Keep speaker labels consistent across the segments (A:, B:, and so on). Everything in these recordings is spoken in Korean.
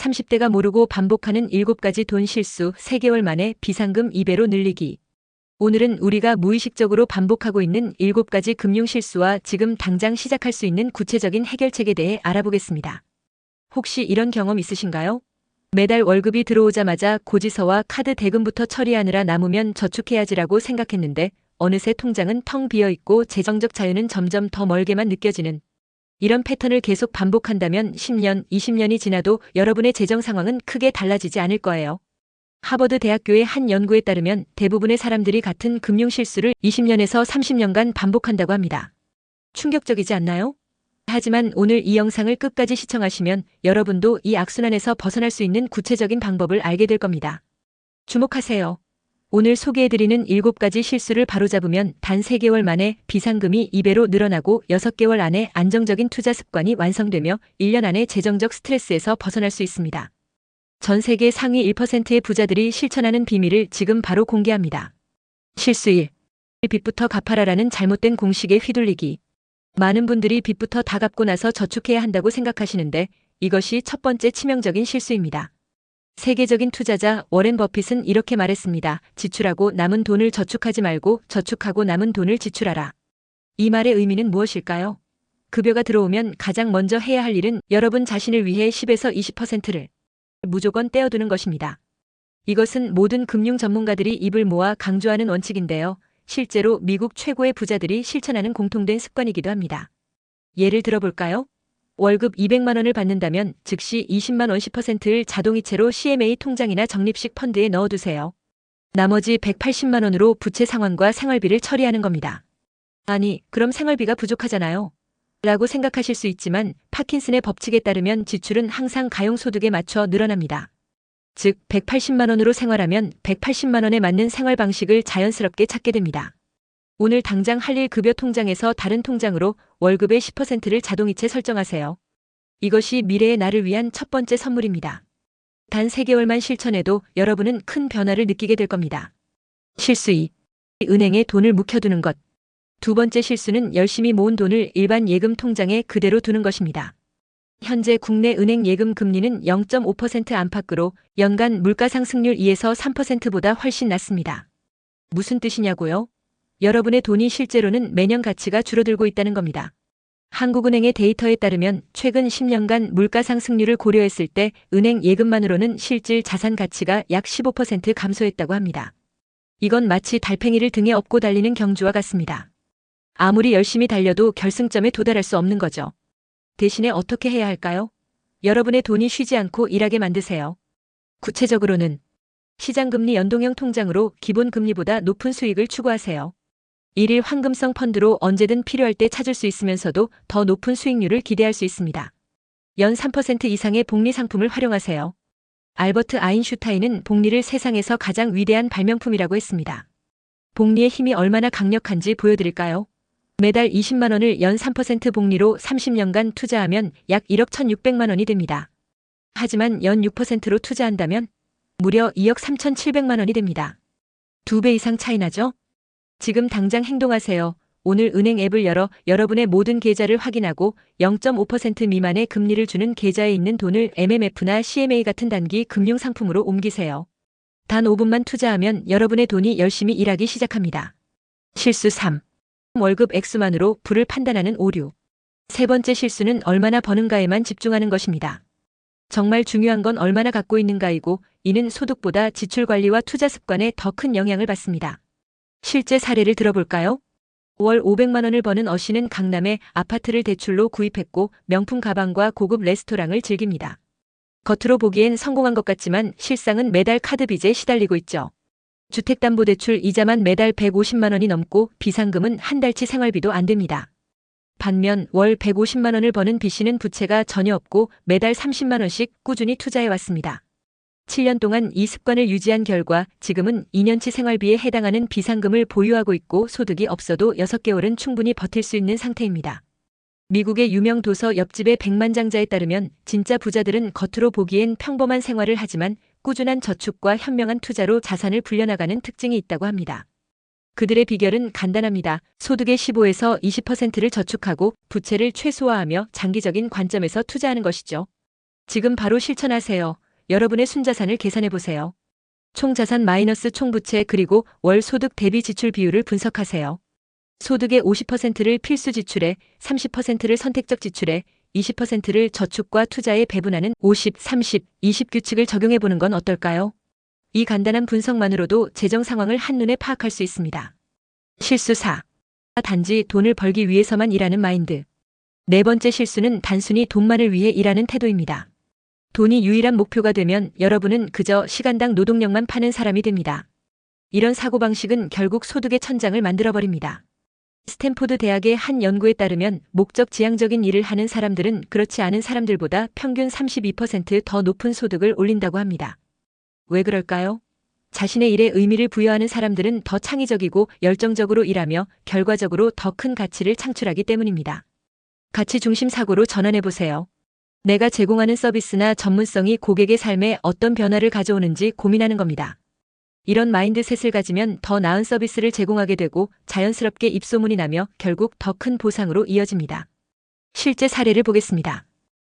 A: 30대가 모르고 반복하는 7가지 돈 실수 3개월 만에 비상금 2배로 늘리기. 오늘은 우리가 무의식적으로 반복하고 있는 7가지 금융 실수와 지금 당장 시작할 수 있는 구체적인 해결책에 대해 알아보겠습니다. 혹시 이런 경험 있으신가요? 매달 월급이 들어오자마자 고지서와 카드 대금부터 처리하느라 남으면 저축해야지라고 생각했는데 어느새 통장은 텅 비어 있고 재정적 자유는 점점 더 멀게만 느껴지는, 이런 패턴을 계속 반복한다면 10년, 20년이 지나도 여러분의 재정 상황은 크게 달라지지 않을 거예요. 하버드 대학교의 한 연구에 따르면 대부분의 사람들이 같은 금융 실수를 20년에서 30년간 반복한다고 합니다. 충격적이지 않나요? 하지만 오늘 이 영상을 끝까지 시청하시면 여러분도 이 악순환에서 벗어날 수 있는 구체적인 방법을 알게 될 겁니다. 주목하세요. 오늘 소개해드리는 7가지 실수를 바로잡으면 단 3개월 만에 비상금이 2배로 늘어나고 6개월 안에 안정적인 투자 습관이 완성되며 1년 안에 재정적 스트레스에서 벗어날 수 있습니다. 전 세계 상위 1%의 부자들이 실천하는 비밀을 지금 바로 공개합니다. 실수 1. 빚부터 갚아라라는 잘못된 공식에 휘둘리기. 많은 분들이 빚부터 다 갚고 나서 저축해야 한다고 생각하시는데 이것이 첫 번째 치명적인 실수입니다. 세계적인 투자자 워렌 버핏은 이렇게 말했습니다. 지출하고 남은 돈을 저축하지 말고 저축하고 남은 돈을 지출하라. 이 말의 의미는 무엇일까요? 급여가 들어오면 가장 먼저 해야 할 일은 여러분 자신을 위해 10에서 20%를 무조건 떼어두는 것입니다. 이것은 모든 금융 전문가들이 입을 모아 강조하는 원칙인데요. 실제로 미국 최고의 부자들이 실천하는 공통된 습관이기도 합니다. 예를 들어볼까요? 월급 200만 원을 받는다면 즉시 20만 원 10%를 자동이체로 CMA 통장이나 적립식 펀드에 넣어두세요. 나머지 180만 원으로 부채 상환과 생활비를 처리하는 겁니다. 아니, 그럼 생활비가 부족하잖아요. 라고 생각하실 수 있지만 파킨슨의 법칙에 따르면 지출은 항상 가용소득에 맞춰 늘어납니다. 즉 180만 원으로 생활하면 180만 원에 맞는 생활 방식을 자연스럽게 찾게 됩니다. 오늘 당장 할 일 급여 통장에서 다른 통장으로 월급의 10%를 자동이체 설정하세요. 이것이 미래의 나를 위한 첫 번째 선물입니다. 단 3개월만 실천해도 여러분은 큰 변화를 느끼게 될 겁니다. 실수 2. 은행에 돈을 묵혀두는 것. 두 번째 실수는 열심히 모은 돈을 일반 예금 통장에 그대로 두는 것입니다. 현재 국내 은행 예금 금리는 0.5% 안팎으로 연간 물가상승률 2에서 3%보다 훨씬 낮습니다. 무슨 뜻이냐고요? 여러분의 돈이 실제로는 매년 가치가 줄어들고 있다는 겁니다. 한국은행의 데이터에 따르면 최근 10년간 물가 상승률을 고려했을 때 은행 예금만으로는 실질 자산 가치가 약 15% 감소했다고 합니다. 이건 마치 달팽이를 등에 업고 달리는 경주와 같습니다. 아무리 열심히 달려도 결승점에 도달할 수 없는 거죠. 대신에 어떻게 해야 할까요? 여러분의 돈이 쉬지 않고 일하게 만드세요. 구체적으로는 시장금리 연동형 통장으로 기본금리보다 높은 수익을 추구하세요. 일일 황금성 펀드로 언제든 필요할 때 찾을 수 있으면서도 더 높은 수익률을 기대할 수 있습니다. 연 3% 이상의 복리 상품을 활용하세요. 알버트 아인슈타인은 복리를 세상에서 가장 위대한 발명품이라고 했습니다. 복리의 힘이 얼마나 강력한지 보여드릴까요? 매달 20만 원을 연 3% 복리로 30년간 투자하면 약 1억 1,600만 원이 됩니다. 하지만 연 6%로 투자한다면 무려 2억 3,700만 원이 됩니다. 2배 이상 차이 나죠? 지금 당장 행동하세요. 오늘 은행 앱을 열어 여러분의 모든 계좌를 확인하고 0.5% 미만의 금리를 주는 계좌에 있는 돈을 MMF나 CMA 같은 단기 금융상품으로 옮기세요. 단 5분만 투자하면 여러분의 돈이 열심히 일하기 시작합니다. 실수 3. 월급 액수만으로 부를 판단하는 오류. 세 번째 실수는 얼마나 버는가에만 집중하는 것입니다. 정말 중요한 건 얼마나 갖고 있는가이고 이는 소득보다 지출 관리와 투자 습관에 더 큰 영향을 받습니다. 실제 사례를 들어볼까요? 월 500만 원을 버는 어 씨는 강남에 아파트를 대출로 구입했고 명품 가방과 고급 레스토랑을 즐깁니다. 겉으로 보기엔 성공한 것 같지만 실상은 매달 카드 빚에 시달리고 있죠. 주택담보대출 이자만 매달 150만 원이 넘고 비상금은 한 달치 생활비도 안 됩니다. 반면 월 150만 원을 버는 B 씨는 부채가 전혀 없고 매달 30만 원씩 꾸준히 투자해 왔습니다. 7년 동안 이 습관을 유지한 결과 지금은 2년치 생활비에 해당하는 비상금을 보유하고 있고 소득이 없어도 6개월은 충분히 버틸 수 있는 상태입니다. 미국의 유명 도서 옆집의 백만장자에 따르면 진짜 부자들은 겉으로 보기엔 평범한 생활을 하지만 꾸준한 저축과 현명한 투자로 자산을 불려나가는 특징이 있다고 합니다. 그들의 비결은 간단합니다. 소득의 15에서 20%를 저축하고 부채를 최소화하며 장기적인 관점에서 투자하는 것이죠. 지금 바로 실천하세요. 여러분의 순자산을 계산해 보세요. 총자산 마이너스 총부채 그리고 월 소득 대비 지출 비율을 분석하세요. 소득의 50%를 필수 지출에, 30%를 선택적 지출에, 20%를 저축과 투자에 배분하는 50, 30, 20 규칙을 적용해 보는 건 어떨까요? 이 간단한 분석만으로도 재정 상황을 한눈에 파악할 수 있습니다. 실수 4. 단지 돈을 벌기 위해서만 일하는 마인드. 네 번째 실수는 단순히 돈만을 위해 일하는 태도입니다. 돈이 유일한 목표가 되면 여러분은 그저 시간당 노동력만 파는 사람이 됩니다. 이런 사고방식은 결국 소득의 천장을 만들어버립니다. 스탠포드 대학의 한 연구에 따르면 목적 지향적인 일을 하는 사람들은 그렇지 않은 사람들보다 평균 32% 더 높은 소득을 올린다고 합니다. 왜 그럴까요? 자신의 일에 의미를 부여하는 사람들은 더 창의적이고 열정적으로 일하며 결과적으로 더 큰 가치를 창출하기 때문입니다. 가치 중심 사고로 전환해 보세요. 내가 제공하는 서비스나 전문성이 고객의 삶에 어떤 변화를 가져오는지 고민하는 겁니다. 이런 마인드셋을 가지면 더 나은 서비스를 제공하게 되고 자연스럽게 입소문이 나며 결국 더 큰 보상으로 이어집니다. 실제 사례를 보겠습니다.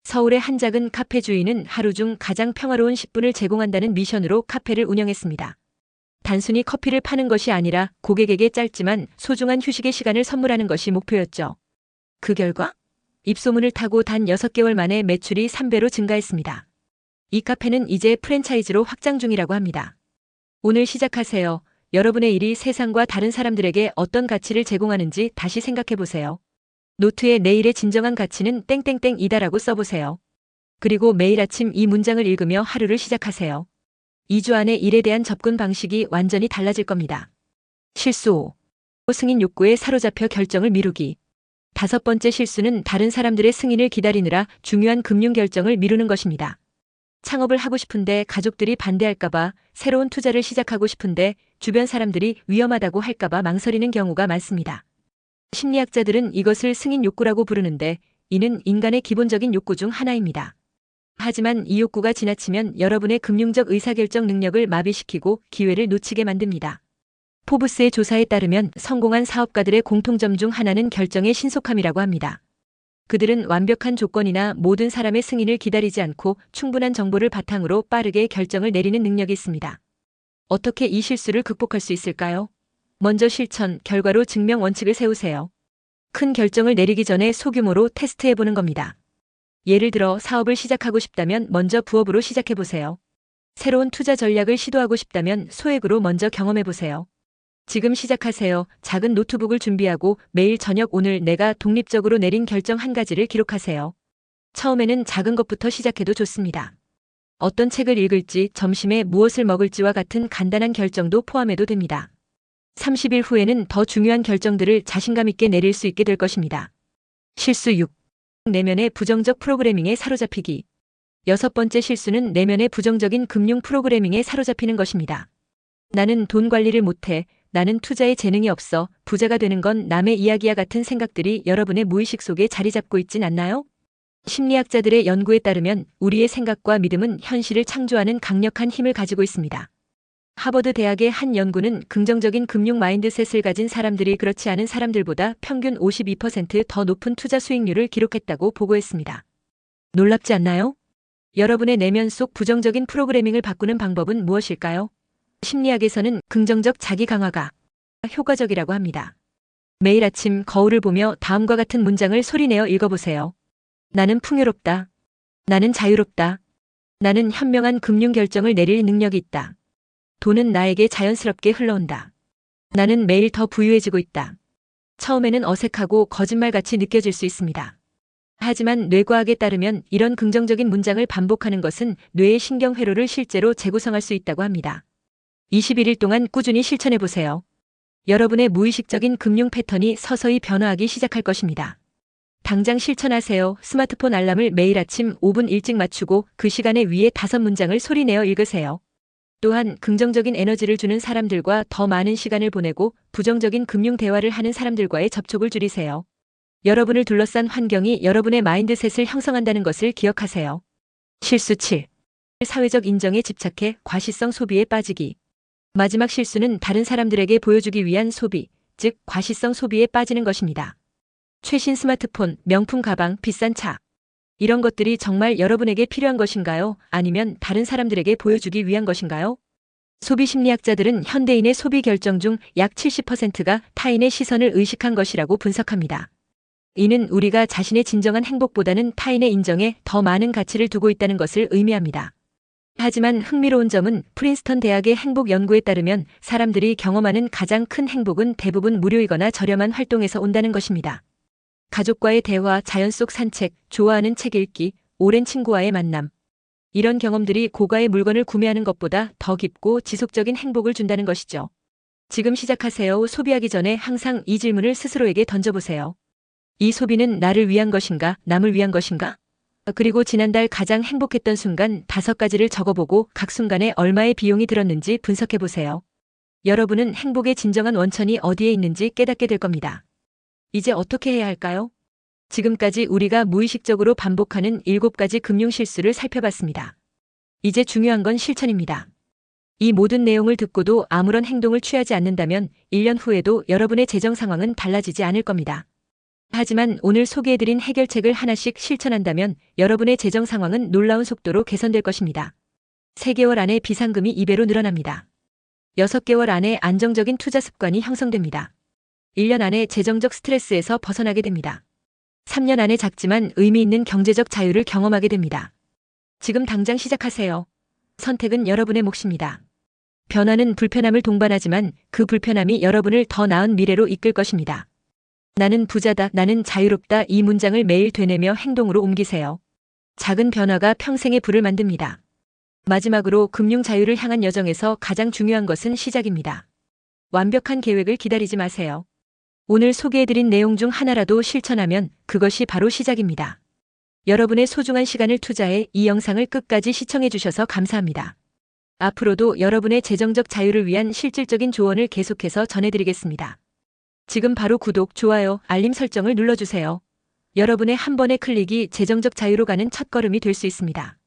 A: 서울의 한 작은 카페 주인은 하루 중 가장 평화로운 10분을 제공한다는 미션으로 카페를 운영했습니다. 단순히 커피를 파는 것이 아니라 고객에게 짧지만 소중한 휴식의 시간을 선물하는 것이 목표였죠. 그 결과 입소문을 타고 단 6개월 만에 매출이 3배로 증가했습니다. 이 카페는 이제 프랜차이즈로 확장 중이라고 합니다. 오늘 시작하세요. 여러분의 일이 세상과 다른 사람들에게 어떤 가치를 제공하는지 다시 생각해 보세요. 노트에 내일의 진정한 가치는 땡땡땡이다라고 써보세요. 그리고 매일 아침 이 문장을 읽으며 하루를 시작하세요. 2주 안에 일에 대한 접근 방식이 완전히 달라질 겁니다. 실수 5. 승인 욕구에 사로잡혀 결정을 미루기. 5번째 실수는 다른 사람들의 승인을 기다리느라 중요한 금융 결정을 미루는 것입니다. 창업을 하고 싶은데 가족들이 반대할까봐, 새로운 투자를 시작하고 싶은데 주변 사람들이 위험하다고 할까봐 망설이는 경우가 많습니다. 심리학자들은 이것을 승인 욕구라고 부르는데 이는 인간의 기본적인 욕구 중 하나입니다. 하지만 이 욕구가 지나치면 여러분의 금융적 의사결정 능력을 마비시키고 기회를 놓치게 만듭니다. 포브스의 조사에 따르면 성공한 사업가들의 공통점 중 하나는 결정의 신속함이라고 합니다. 그들은 완벽한 조건이나 모든 사람의 승인을 기다리지 않고 충분한 정보를 바탕으로 빠르게 결정을 내리는 능력이 있습니다. 어떻게 이 실수를 극복할 수 있을까요? 먼저 실천, 결과로 증명 원칙을 세우세요. 큰 결정을 내리기 전에 소규모로 테스트해보는 겁니다. 예를 들어 사업을 시작하고 싶다면 먼저 부업으로 시작해보세요. 새로운 투자 전략을 시도하고 싶다면 소액으로 먼저 경험해보세요. 지금 시작하세요. 작은 노트북을 준비하고 매일 저녁 오늘 내가 독립적으로 내린 결정 한 가지를 기록하세요. 처음에는 작은 것부터 시작해도 좋습니다. 어떤 책을 읽을지, 점심에 무엇을 먹을지와 같은 간단한 결정도 포함해도 됩니다. 30일 후에는 더 중요한 결정들을 자신감 있게 내릴 수 있게 될 것입니다. 실수 6. 내면의 부정적 프로그래밍에 사로잡히기. 6번째 실수는 내면의 부정적인 금융 프로그래밍에 사로잡히는 것입니다. 나는 돈 관리를 못해, 나는 투자에 재능이 없어, 부자가 되는 건 남의 이야기야 같은 생각들이 여러분의 무의식 속에 자리 잡고 있진 않나요? 심리학자들의 연구에 따르면 우리의 생각과 믿음은 현실을 창조하는 강력한 힘을 가지고 있습니다. 하버드 대학의 한 연구는 긍정적인 금융 마인드셋을 가진 사람들이 그렇지 않은 사람들보다 평균 52%더 높은 투자 수익률을 기록했다고 보고했습니다. 놀랍지 않나요? 여러분의 내면 속 부정적인 프로그래밍을 바꾸는 방법은 무엇일까요? 심리학에서는 긍정적 자기 강화가 효과적이라고 합니다. 매일 아침 거울을 보며 다음과 같은 문장을 소리내어 읽어보세요. 나는 풍요롭다. 나는 자유롭다. 나는 현명한 금융 결정을 내릴 능력이 있다. 돈은 나에게 자연스럽게 흘러온다. 나는 매일 더 부유해지고 있다. 처음에는 어색하고 거짓말같이 느껴질 수 있습니다. 하지만 뇌과학에 따르면 이런 긍정적인 문장을 반복하는 것은 뇌의 신경회로를 실제로 재구성할 수 있다고 합니다. 21일 동안 꾸준히 실천해보세요. 여러분의 무의식적인 금융 패턴이 서서히 변화하기 시작할 것입니다. 당장 실천하세요. 스마트폰 알람을 매일 아침 5분 일찍 맞추고 그 시간에 위에 5문장을 소리내어 읽으세요. 또한 긍정적인 에너지를 주는 사람들과 더 많은 시간을 보내고 부정적인 금융 대화를 하는 사람들과의 접촉을 줄이세요. 여러분을 둘러싼 환경이 여러분의 마인드셋을 형성한다는 것을 기억하세요. 실수 7. 사회적 인정에 집착해 과시성 소비에 빠지기. 마지막 실수는 다른 사람들에게 보여주기 위한 소비, 즉 과시성 소비에 빠지는 것입니다. 최신 스마트폰, 명품 가방, 비싼 차. 이런 것들이 정말 여러분에게 필요한 것인가요? 아니면 다른 사람들에게 보여주기 위한 것인가요? 소비 심리학자들은 현대인의 소비 결정 중 약 70%가 타인의 시선을 의식한 것이라고 분석합니다. 이는 우리가 자신의 진정한 행복보다는 타인의 인정에 더 많은 가치를 두고 있다는 것을 의미합니다. 하지만 흥미로운 점은 프린스턴 대학의 행복 연구에 따르면 사람들이 경험하는 가장 큰 행복은 대부분 무료이거나 저렴한 활동에서 온다는 것입니다. 가족과의 대화, 자연 속 산책, 좋아하는 책 읽기, 오랜 친구와의 만남. 이런 경험들이 고가의 물건을 구매하는 것보다 더 깊고 지속적인 행복을 준다는 것이죠. 지금 시작하세요. 소비하기 전에 항상 이 질문을 스스로에게 던져보세요. 이 소비는 나를 위한 것인가, 남을 위한 것인가? 그리고 지난달 가장 행복했던 순간 5가지를 적어보고 각 순간에 얼마의 비용이 들었는지 분석해보세요. 여러분은 행복의 진정한 원천이 어디에 있는지 깨닫게 될 겁니다. 이제 어떻게 해야 할까요? 지금까지 우리가 무의식적으로 반복하는 7가지 금융 실수를 살펴봤습니다. 이제 중요한 건 실천입니다. 이 모든 내용을 듣고도 아무런 행동을 취하지 않는다면 1년 후에도 여러분의 재정 상황은 달라지지 않을 겁니다. 하지만 오늘 소개해드린 해결책을 하나씩 실천한다면 여러분의 재정 상황은 놀라운 속도로 개선될 것입니다. 3개월 안에 비상금이 2배로 늘어납니다. 6개월 안에 안정적인 투자 습관이 형성됩니다. 1년 안에 재정적 스트레스에서 벗어나게 됩니다. 3년 안에 작지만 의미 있는 경제적 자유를 경험하게 됩니다. 지금 당장 시작하세요. 선택은 여러분의 몫입니다. 변화는 불편함을 동반하지만 그 불편함이 여러분을 더 나은 미래로 이끌 것입니다. 나는 부자다, 나는 자유롭다 이 문장을 매일 되뇌며 행동으로 옮기세요. 작은 변화가 평생의 불을 만듭니다. 마지막으로 금융 자유를 향한 여정에서 가장 중요한 것은 시작입니다. 완벽한 계획을 기다리지 마세요. 오늘 소개해드린 내용 중 하나라도 실천하면 그것이 바로 시작입니다. 여러분의 소중한 시간을 투자해 이 영상을 끝까지 시청해주셔서 감사합니다. 앞으로도 여러분의 재정적 자유를 위한 실질적인 조언을 계속해서 전해드리겠습니다. 지금 바로 구독, 좋아요, 알림 설정을 눌러주세요. 여러분의 한 번의 클릭이 재정적 자유로 가는 첫걸음이 될 수 있습니다.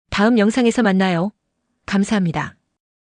A: 다음 영상에서 만나요. 감사합니다.